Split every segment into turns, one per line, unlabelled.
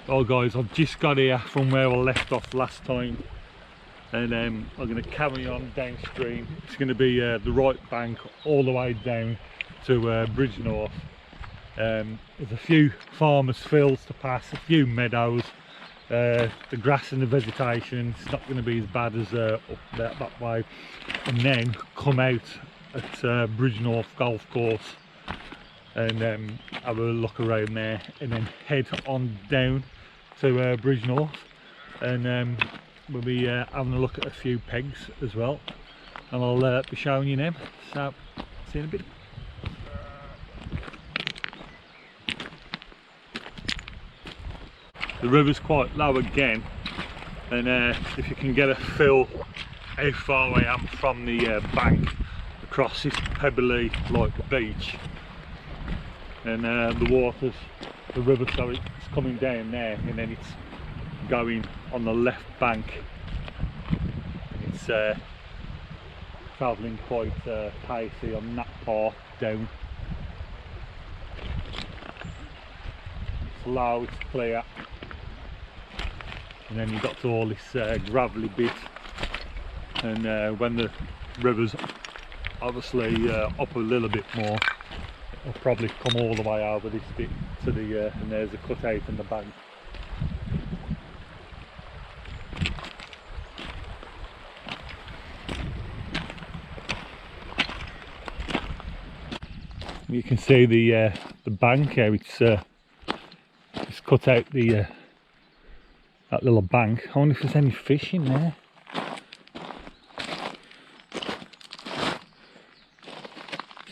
Oh guys, I've just got here from where I left off last time, and I'm going to carry on downstream. It's going to be the right bank all the way down to Bridgnorth. There's a few farmers' fields to pass, a few meadows. The grass and the vegetation, it's not going to be as bad as up that way, and then come out at Bridgnorth Golf Course and have a look around there, and then head on down to Bridgnorth, and we'll be having a look at a few pegs as well, and I'll be showing you them. So see you in a bit. The river's quite low again, and if you can get a feel how far I am from the bank across this pebbly like beach, and the river, so it's coming down there and then it's going on the left bank. It's travelling quite pacey on that part down. It's low, it's clear, and then you've got to all this gravelly bit, and when the river's obviously up a little bit more, it'll probably come all the way over this bit to the and there's a cutout in the bank. You can see the bank here. It's cut out the that little bank. I wonder if there's any fish in there.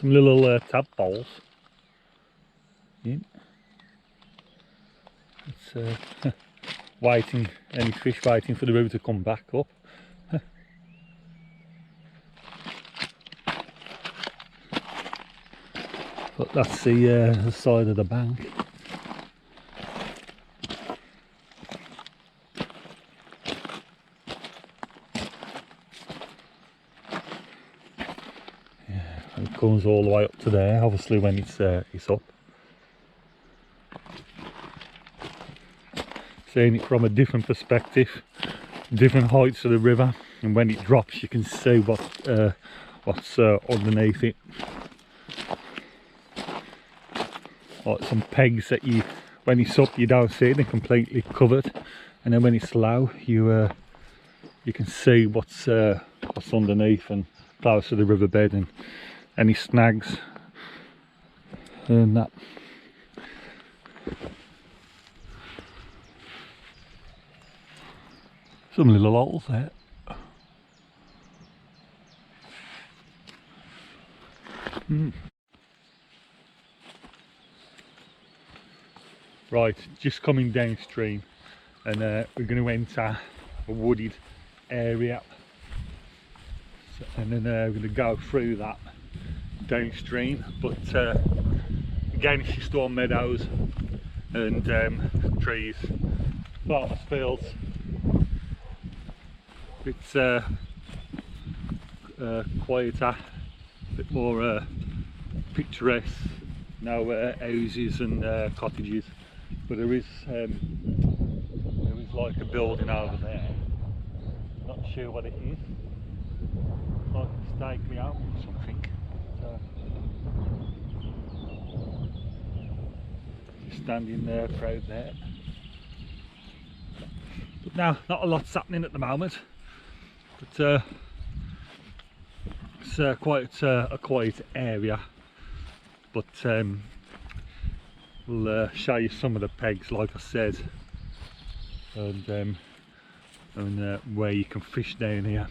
Some little tadpoles. Yeah. It's waiting, any fish waiting for the river to come back up. But that's the side of the bank. It comes all the way up to there, obviously when it's up. Seeing it from a different perspective, different heights of the river, and when it drops you can see what's underneath it. Like some pegs that when it's up you don't see, they're completely covered, and then when it's low you can see what's underneath and close to the riverbed, and any snags and that. Some little holes there. Right, just coming downstream, and we're going to enter a wooded area, and then we're going to go through that downstream, but again it's just all meadows and trees, farmers' fields. It's quieter, a bit more picturesque, no houses and cottages, but there is like a building over there. Not sure what it is, like a stately home or something. Standing there, proud there. But now, not a lot's happening at the moment, but it's quite a quiet area. But we'll show you some of the pegs, like I said, and where you can fish down here.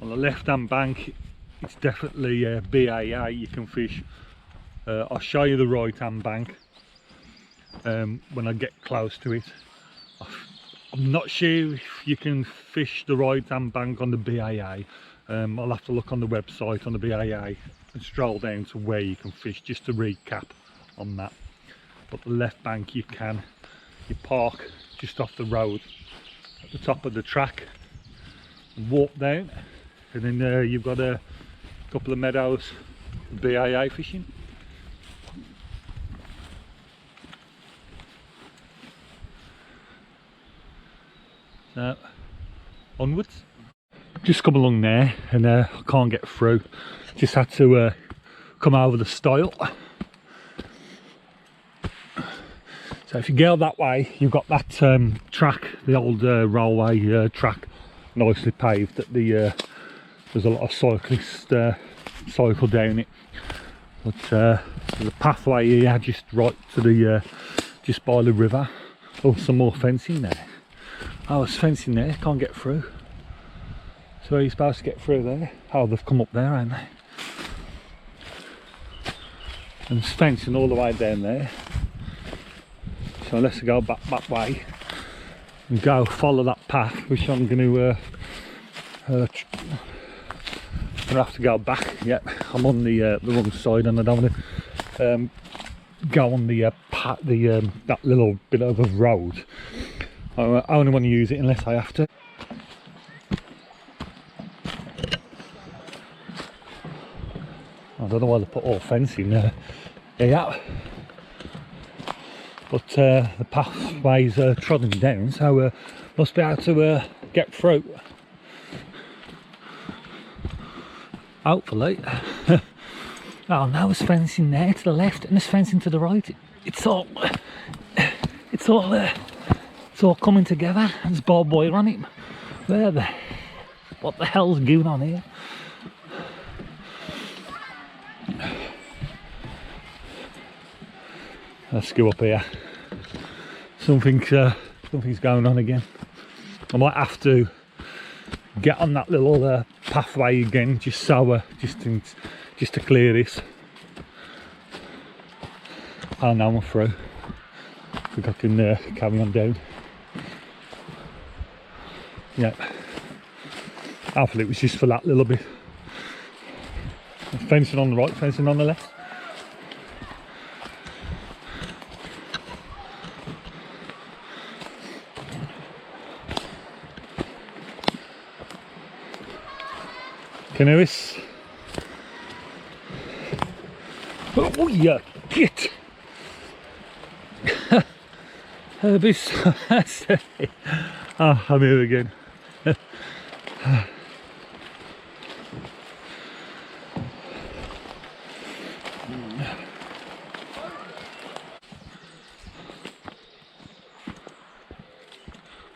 On the left hand bank it's definitely BAA, you can fish. I'll show you the right hand bank when I get close to it. I'm not sure if you can fish the right hand bank on the BAA. I'll have to look on the website on the BAA and stroll down to where you can fish, just to recap on that. But the left bank you can, you park just off the road at the top of the track and walk down, and then you've got a couple of meadows, BAA fishing. So onwards. Just come along there and I can't get through. Just had to come over the stile. So if you go that way, you've got that track, the old railway track, nicely paved. That there's a lot of cyclists cycle down it. But there's a pathway here, just right to the just by the river. Oh, some more fencing there. Oh, there's fencing there. Can't get through. So are you supposed to get through there? Oh, they've come up there, haven't they? And there's fencing all the way down there. So let's go back that way and go follow that path, which I'm going to have to go back. Yeah, I'm on the wrong side, and I don't want to go on the that little bit of a road. I only want to use it unless I have to. I don't know why they put all fencing there. Yeah, but the pathways are trodden down, so must be able to get through. Hopefully. Oh, now there's fencing there to the left, and there's fencing to the right. It's all coming together. There's barbed wire on it. What the hell's going on here? Let's go up here. Something's going on again. I might have to get on that little pathway again, just so just to clear this. Oh, now I'm through. I think I can carry on down. Yeah. Hopefully it was just for that little bit. Fencing on the right, fencing on the left. Canoeists. Oh yeah, get! Herbis. Ah, I'm here again.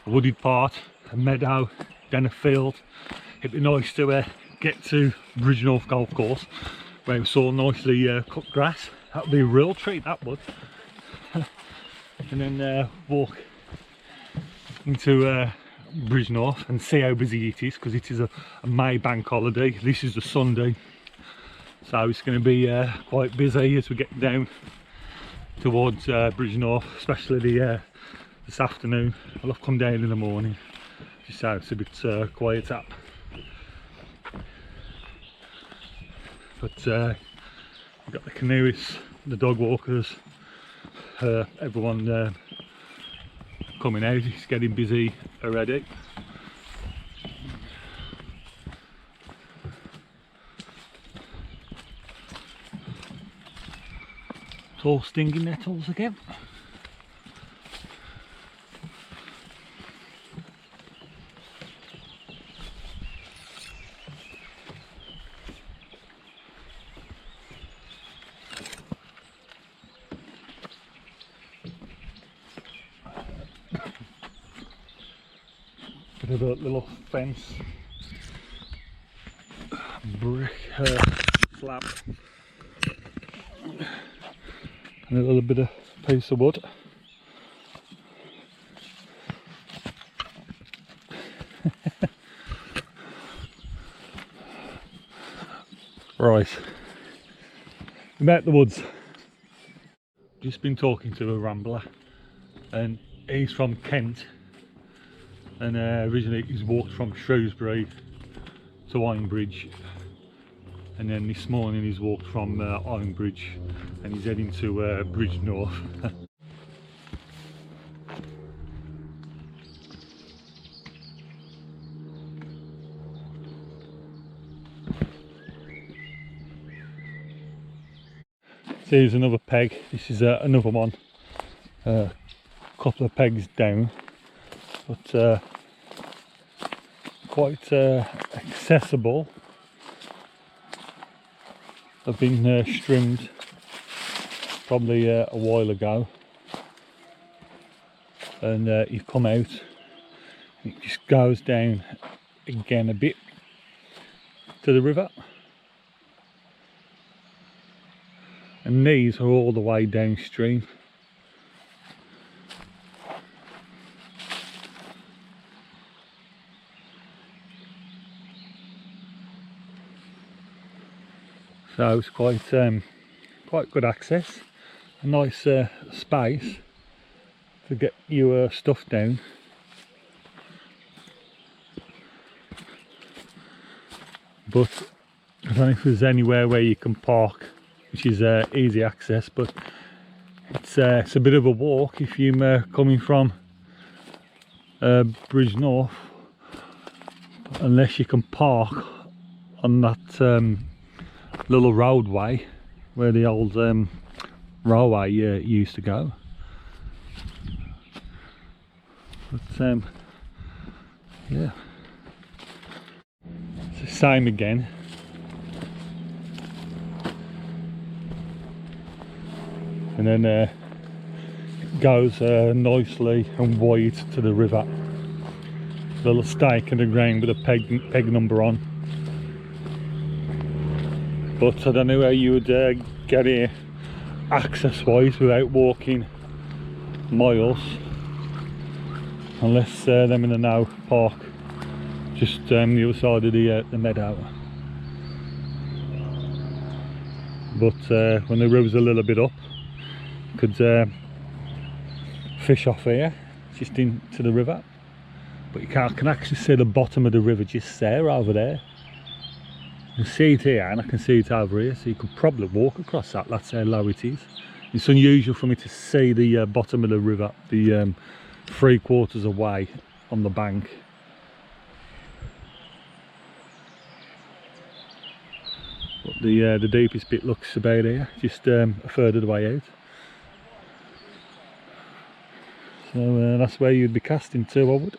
A wooded part, a meadow, then a field. It'd be nice to get to Bridgnorth Golf Course, where we saw nicely cut grass. That would be a real treat, that would. And then walk into Bridgnorth and see how busy it is, because it is a May bank holiday. This is the Sunday, so it's going to be quite busy as we get down towards Bridgnorth, especially this afternoon. I'll have come down in the morning just so it's a bit quiet up. But we've got the canoeists, the dog walkers, everyone coming out. It's getting busy already. It's all stinging nettles again. Bit of a little fence, brick slab, and a little bit of piece of wood. Right, about the woods. Just been talking to a rambler, and he's from Kent. And originally he's walked from Shrewsbury to Ironbridge, and then this morning he's walked from Ironbridge and he's heading to Bridgnorth. So here's another peg. This is another one, a couple of pegs down. But quite accessible. They've been trimmed probably a while ago, and you come out and it just goes down again a bit to the river, and these are all the way downstream. So it's quite good access, a nice space to get your stuff down. But I don't know if there's anywhere where you can park, which is easy access, but it's a bit of a walk if you're coming from Bridgnorth, unless you can park on that little roadway where the old railway used to go. But yeah, it's the same again. And then it goes nicely and wide to the river. Little stake in the ground with a peg number on. But I don't know how you would get here access wise without walking miles, unless them in the now park just the other side of the meadow. But when the river's a little bit up, you could fish off here just into the river, but you can actually see the bottom of the river just there, over there. I can see it here and I can see it over here, so you could probably walk across that. That's how low it is. It's unusual for me to see the bottom of the river, the 3/4 away on the bank. But the deepest bit looks about here, just a further way out. So that's where you'd be casting to, I would.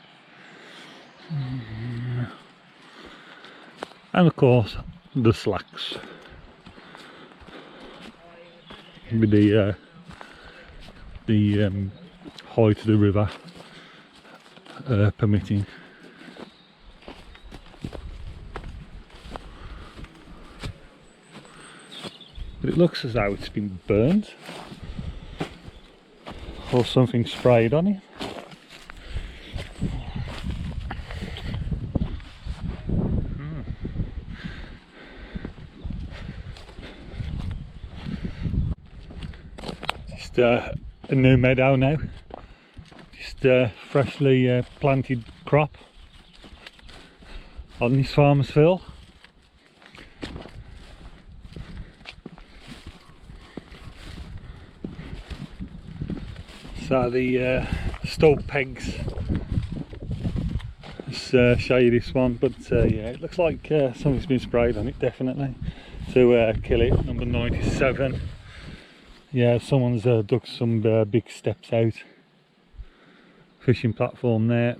And of course the slacks with the height of the river permitting. But it looks as though it's been burned or something sprayed on it. A new meadow now, just freshly planted crop on this farmer's field. So the stalk pegs, let's show you this one, but yeah, it looks like something's been sprayed on it, definitely, to kill it. Number 97. Yeah, someone's dug some big steps out. Fishing platform there.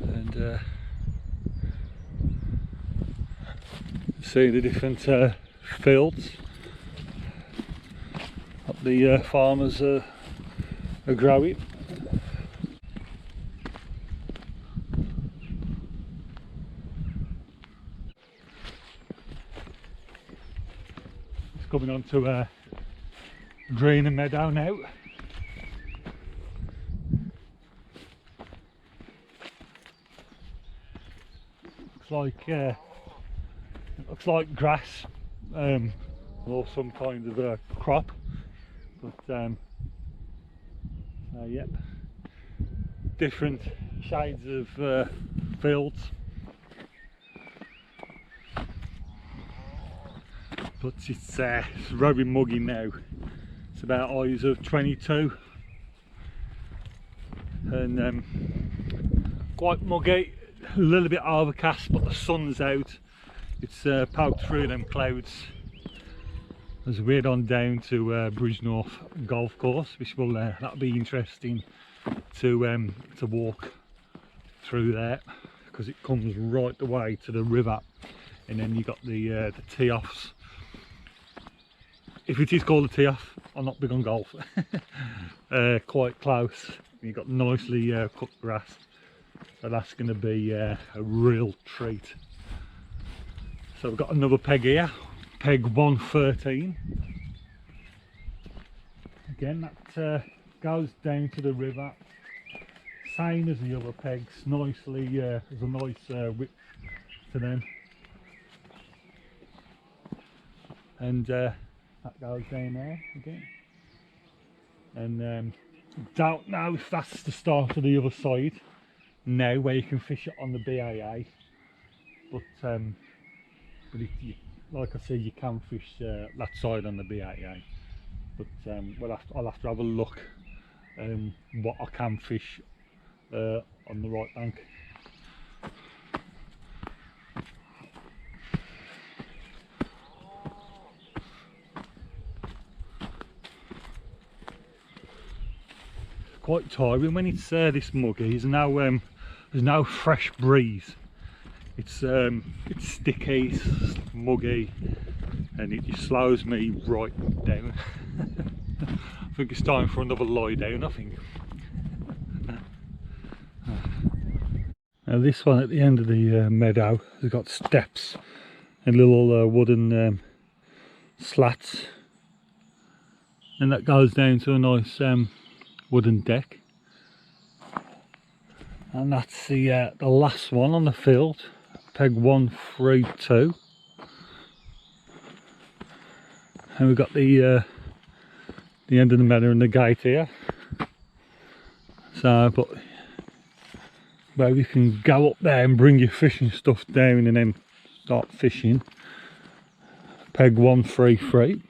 And see the different fields that the farmers are growing. Coming on to a greener meadow now. Looks like grass or some kind of a crop, but yep, different shades of fields. But it's very muggy now. It's about highs of 22 and quite muggy, a little bit overcast, but the sun's out. It's poked through them clouds as we head on down to Bridgnorth Golf Course, which will that'll be interesting to walk through there, because it comes right the way to the river, and then you got the tee offs. If it is called a tee off, I'm not big on golf. Quite close. You've got nicely cut grass, so that's going to be a real treat. So we've got another peg here, peg 113. Again, that goes down to the river, same as the other pegs. Nicely, there's a nice width to them, and that goes down there again. And don't know if that's the start of the other side now, where you can fish it on the BAA, but like I said, you can fish that side on the BAA, but I'll have to have a look what I can fish on the right bank. Quite tiring when it's this muggy. There's no fresh breeze. It's sticky, it's muggy, and it just slows me right down. I think it's time for another lie down, I think. Now this one at the end of the meadow has got steps and little wooden slats, and that goes down to a nice wooden deck. And that's the last one on the field, peg 132. And we've got the end of the meadow and the gate here. So, but where you can go up there and bring your fishing stuff down and then start fishing, peg 133.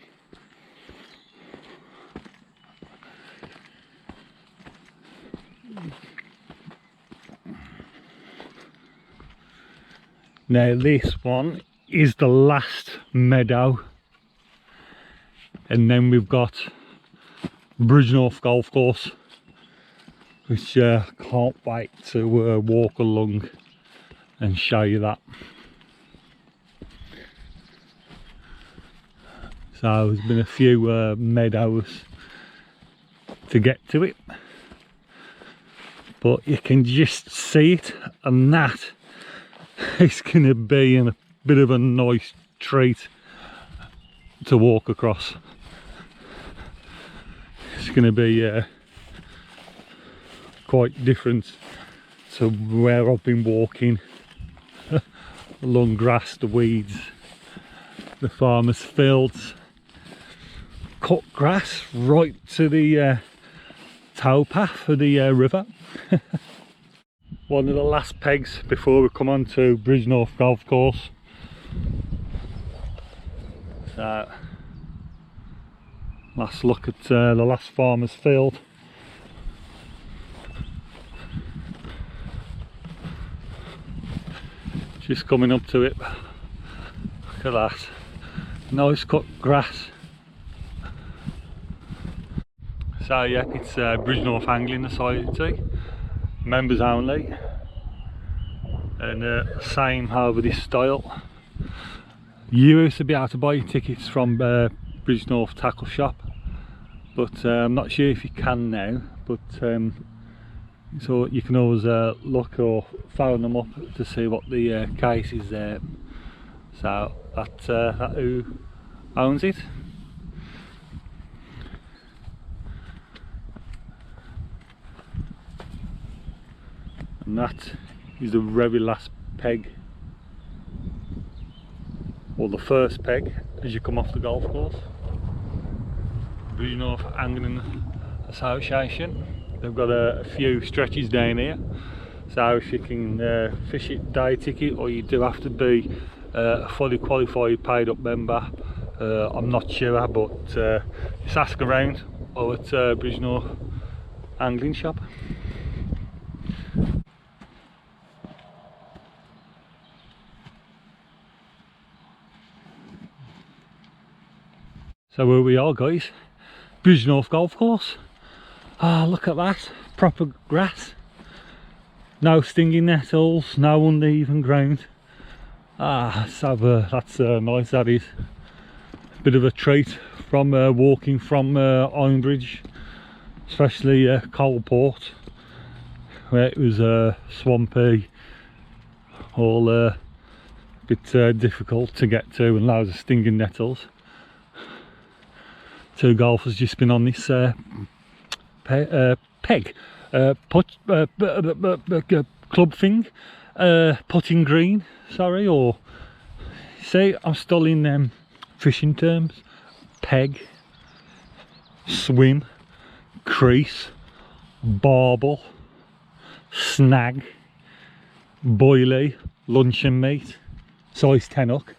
Now this one is the last meadow, and then we've got Bridgnorth Golf Course, which can't wait to walk along and show you that. So there's been a few meadows to get to it, but you can just see it, and that it's going to be a bit of a nice treat to walk across. It's going to be quite different to where I've been walking along grass, the weeds, the farmers' fields, cut grass right to the towpath for the river. One of the last pegs before we come on to Bridgnorth Golf Course. So, last look at the last farmer's field. Just coming up to it. Look at that. Nice cut grass. So yeah, it's Bridgnorth Angling Society. Members only, and same over this style. You used to be able to buy your tickets from Bridgnorth Tackle Shop, but I'm not sure if you can now, but so you can always look or phone them up to see what the case is there. So that's who owns it. And that is the very last peg, or the first peg as you come off the golf course. Bridgnorth Angling Association. They've got a few stretches down here, so if you can fish it day ticket, or you do have to be a fully qualified paid up member. I'm not sure, but just ask around over at Bridgnorth Angling Shop. So here we are, guys, Bridgnorth Golf Course. Ah, look at that, proper grass, no stinging nettles, no uneven ground. Ah, so that's nice, that is. Bit of a treat from walking from Ironbridge, especially Coalport, where it was swampy, all a bit difficult to get to, and loads of stinging nettles. Two golfers just been on this club thing, putting green, sorry, or see, I'm still in fishing terms. Peg, swim, crease, barbel, snag, boilie, luncheon meat, size 10 hook.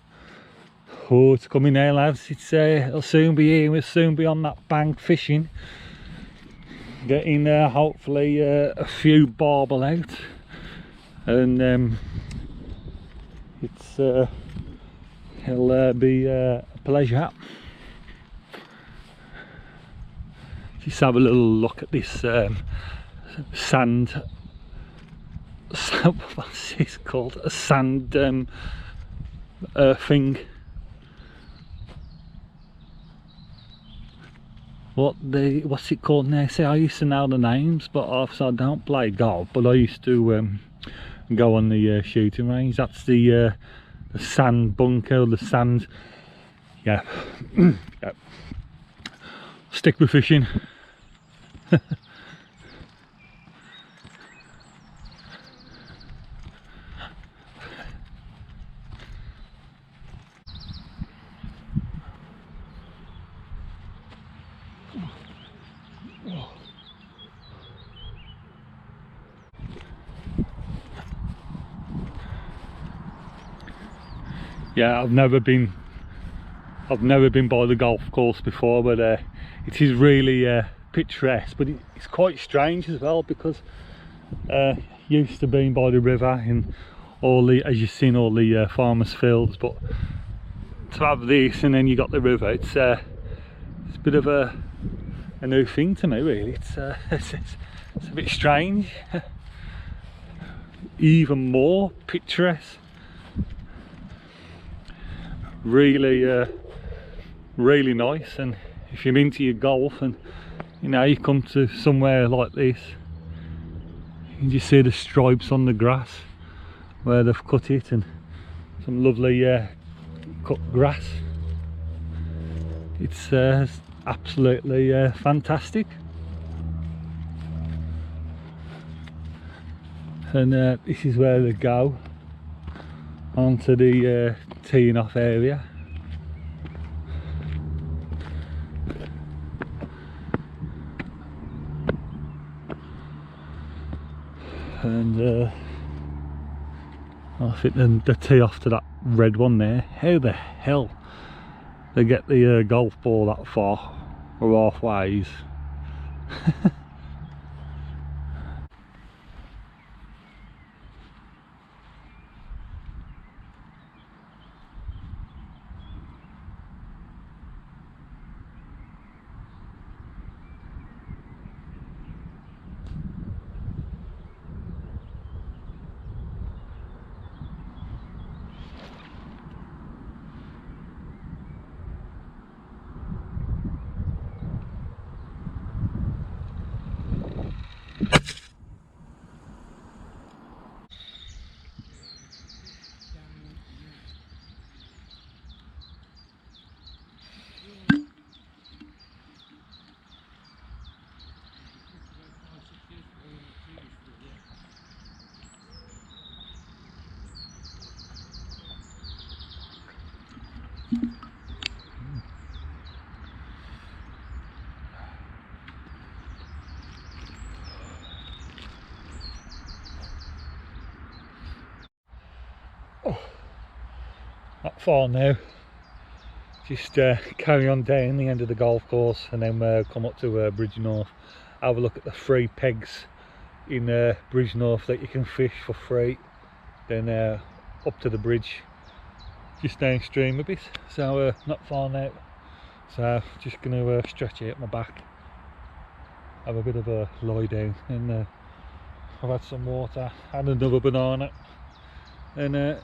Oh, it's coming now, lads. It'll soon be here. We'll soon be on that bank fishing, getting hopefully a few barbel out, and it'll be a pleasure. Just have a little look at this sand. What's this called? A sand thing. What's it called now? See, I used to know the names, but obviously I don't play golf, but I used to go on the shooting range. That's the sand bunker, the sand, yeah. Yeah. Stick with fishing. Yeah, I've never been by the golf course before, but it is really picturesque, but it's quite strange as well, because used to being by the river and all the, as you've seen, all the farmers' fields, but to have this and then you got the river, it's a bit of a new thing to me, really. It's a bit strange. Even more picturesque. Really really nice. And if you're into your golf and you know you come to somewhere like this, you just see the stripes on the grass where they've cut it, and some lovely cut grass. It's absolutely fantastic. And this is where they go onto the teeing off area. And I think the tee off to that red one there. How the hell they get the golf ball that far, or halfways? Oh, not far now. Just carry on down the end of the golf course and then come up to Bridgnorth. Have a look at the free pegs in Bridgnorth that you can fish for free. Then up to the bridge, just downstream a bit. So not far now. So just going to stretch out my back, have a bit of a lie down, and I've had some water, had another banana, and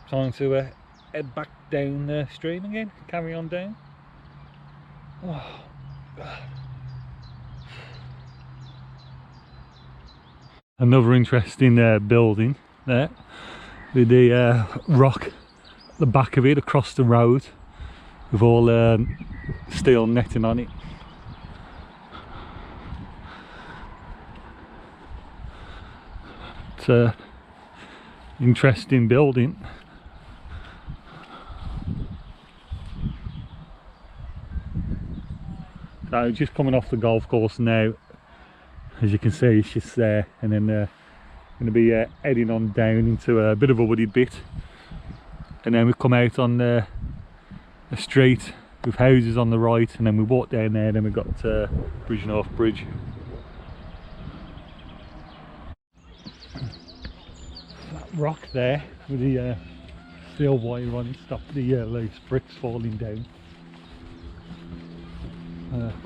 time to head back down the stream again, carry on down. Oh, God. Another interesting building there with the rock at the back of it across the road with all steel netting on it. It's an interesting building. So just coming off the golf course now, as you can see it's just there, and then going to be heading on down into a bit of a wooded bit, and then we come out on a street with houses on the right, and then we walk down there, and then we've got Bridgnorth Bridge. That rock there with the steel wire on it stopped the loose bricks falling down.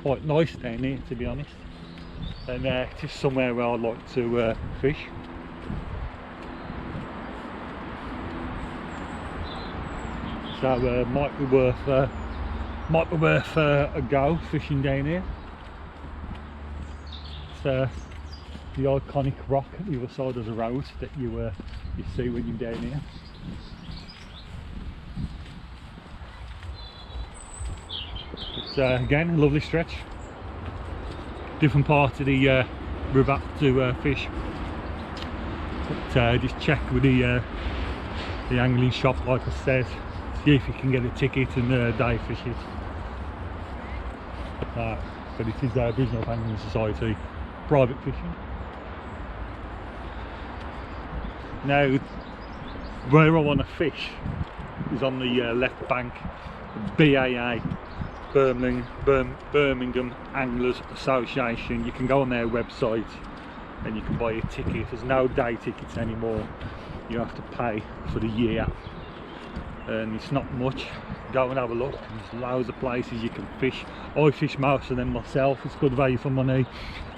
Quite nice down here, to be honest, and just somewhere where I like to fish. So might be worth a go fishing down here. It's the iconic rock at the other side of the road that you see when you're down here. It's again a lovely stretch, different part of the river to fish, but just check with the angling shop, like I said, see if you can get a ticket and day fish it. But it is Bridgnorth Angling Society private fishing. Now where I want to fish is on the left bank, BAA, Birmingham Anglers Association. You can go on their website and you can buy a ticket. There's no day tickets anymore, you have to pay for the year, and it's not much. Go and have a look, there's loads of places you can fish. I fish most of them myself, it's good value for money.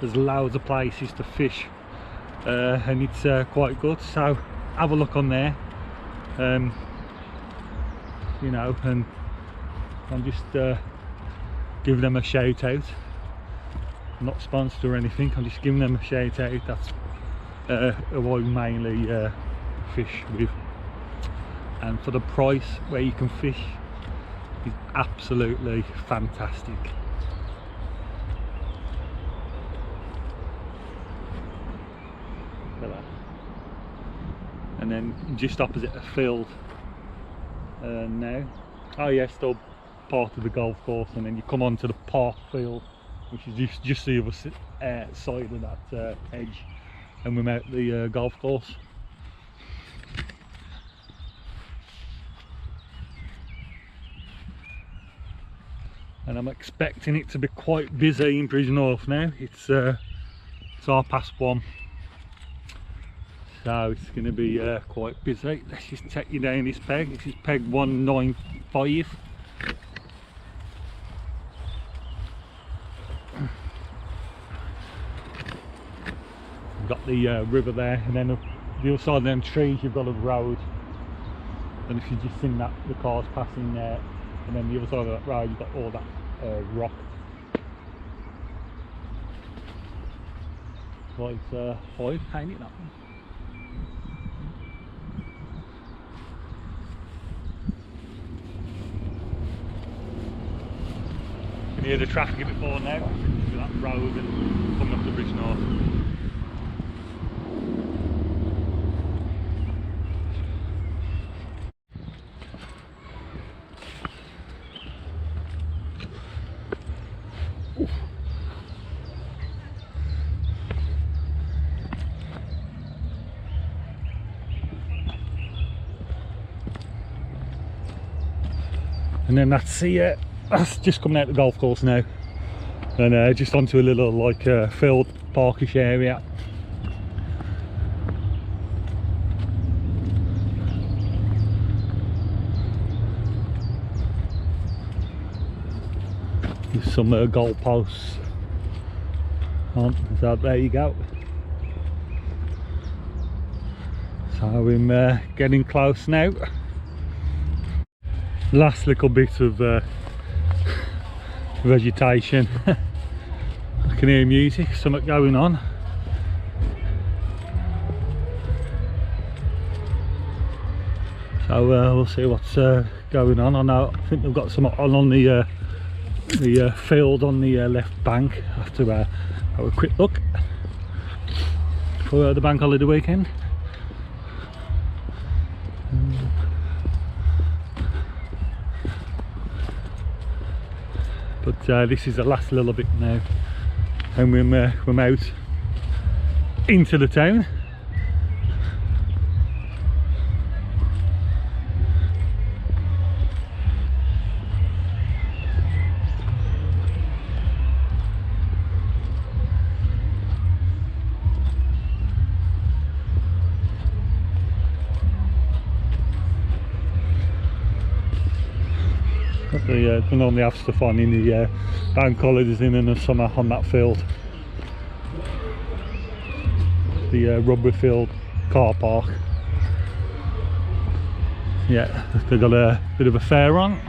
There's loads of places to fish, and it's quite good, so have a look on there. You know, and I'm just give them a shout out. I'm not sponsored or anything, I'm just giving them a shout out. That's who I mainly fish with, and for the price where you can fish is absolutely fantastic. Look at that. And then just opposite a field now, oh yeah, still part of the golf course, and then you come onto the park field, which is just the other side of that edge, and we're at the golf course. And I'm expecting it to be quite busy in Bridgnorth now. It's 1:30, so it's going to be quite busy. Let's just take you down this peg. This is peg 195. We've got the river there, and then the other side of them trees you've got a road, and if you just seen that, the cars passing there, and then the other side of that road you've got all that rock. Quite high, ain't it, that one? You can hear the traffic a bit more now with that road and coming up the Bridgnorth. And then that's just coming out the golf course now, and just onto a little like field parkish area. There's some goalposts on, so there you go. So I'm getting close now. Last little bit of vegetation. I can hear music, something going on. So we'll see what's going on. I think they've got something on the field on the left bank. I have to have a quick look for the bank holiday weekend. But this is the last little bit now, and we're out into the town. They normally have stuff on in the bank holidays in the summer on that field. The rugby field car park. Yeah, they've got a bit of a fair on.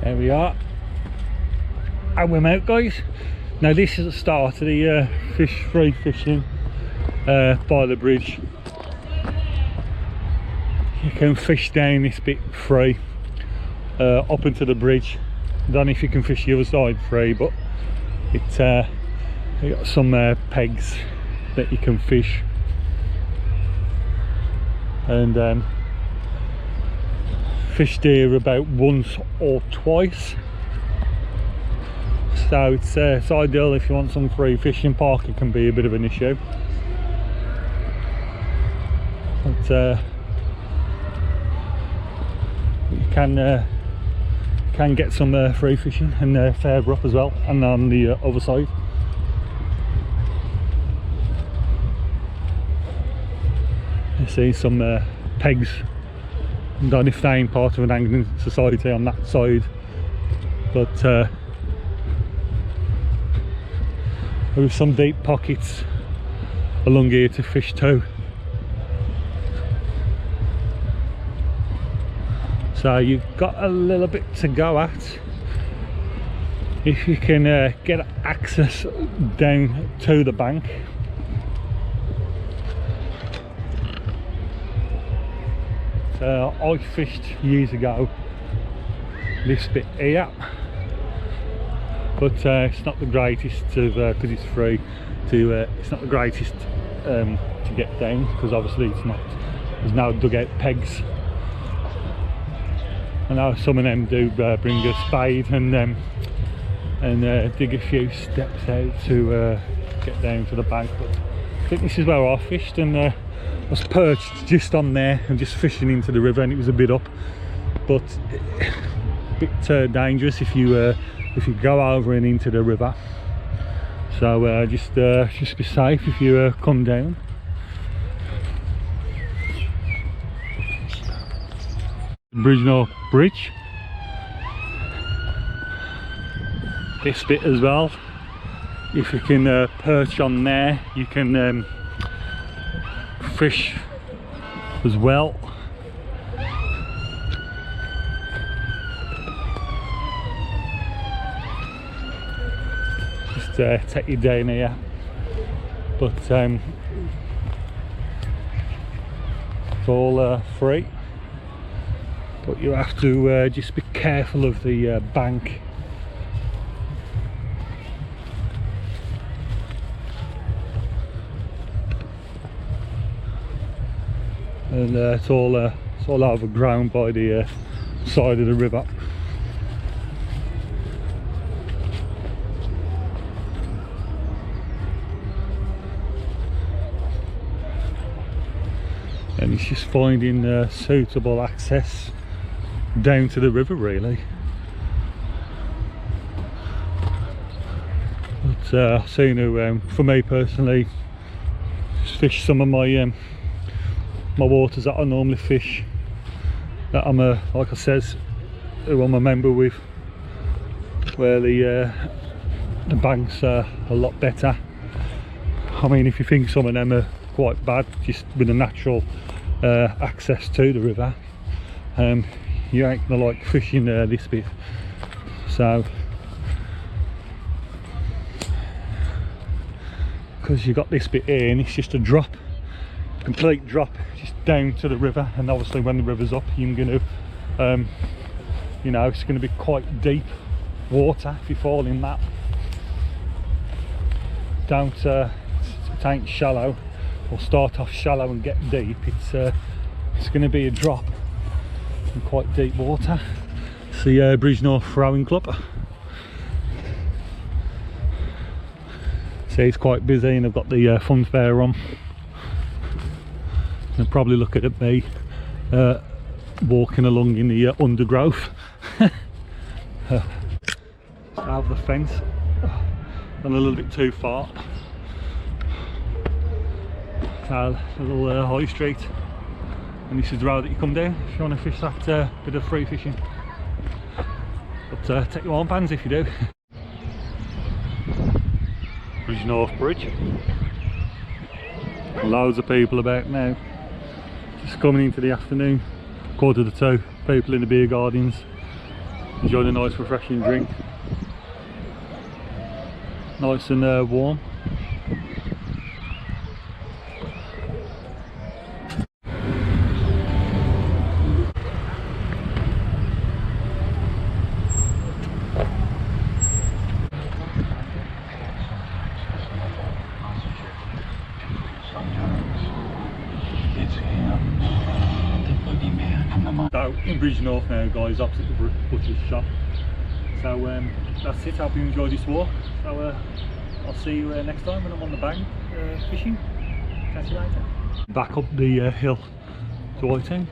There we are. And we're out, guys. Now this is the start of the free fishing by the bridge. You can fish down this bit free up into the bridge. I don't know if you can fish the other side free, but it's you got some pegs that you can fish, and fished here about once or twice. So it's ideal if you want some free fishing. Parking can be a bit of an issue, but you can get some free fishing and fare up as well, and on the other side. You see some pegs. I don't know if they ain't part of an angling society on that side, but with some deep pockets along here to fish too. So you've got a little bit to go at if you can get access down to the bank. So I fished years ago this bit here, but it's not the greatest because it's free to it's not the greatest to get down, because obviously there's no dugout pegs. I know some of them do bring a spade and dig a few steps out to get down to the bank, but I think this is where I fished, and I was perched just on there and just fishing into the river, and it was a bit up, but a bit dangerous if you go over and into the river. So just be safe if you come down. Bridgnorth Bridge. This bit as well. If you can perch on there, you can fish as well. Take you down here, but it's all free, but you have to just be careful of the bank. And it's all overgrown by the side of the river. And it's just finding suitable access down to the river, really. but I've seen who, for me personally, just fish some of my my waters that I normally fish, that I'm like I says, who I'm a member with, where the banks are a lot better. I mean, if you think some of them are quite bad, just with the natural access to the river, you ain't gonna like fishing this bit. So, because you got this bit here and it's just a drop, complete drop, just down to the river, and obviously when the river's up, you're gonna, you know, it's gonna be quite deep water if you fall in that. Don't it ain't shallow, or start off shallow and get deep. It's going to be a drop in quite deep water. It's the Bridgnorth Rowing Club. See, it's quite busy, and I've got the fun fair on. They'll probably look at me walking along in the undergrowth. Out of the fence, and a little bit too far. A little high street, and this is the road that you come down if you want to fish that bit of free fishing. But take your armbands if you do. Bridgnorth Bridge. Loads of people about now. Just coming into the afternoon, 1:45. People in the beer gardens, enjoying a nice refreshing drink. Nice and warm. So in Bridgnorth now, guys, opposite the butcher's shop. So that's it. I hope you enjoyed this walk. So I'll see you next time when I'm on the bank fishing. Catch you later. Back up the hill to Whitetown.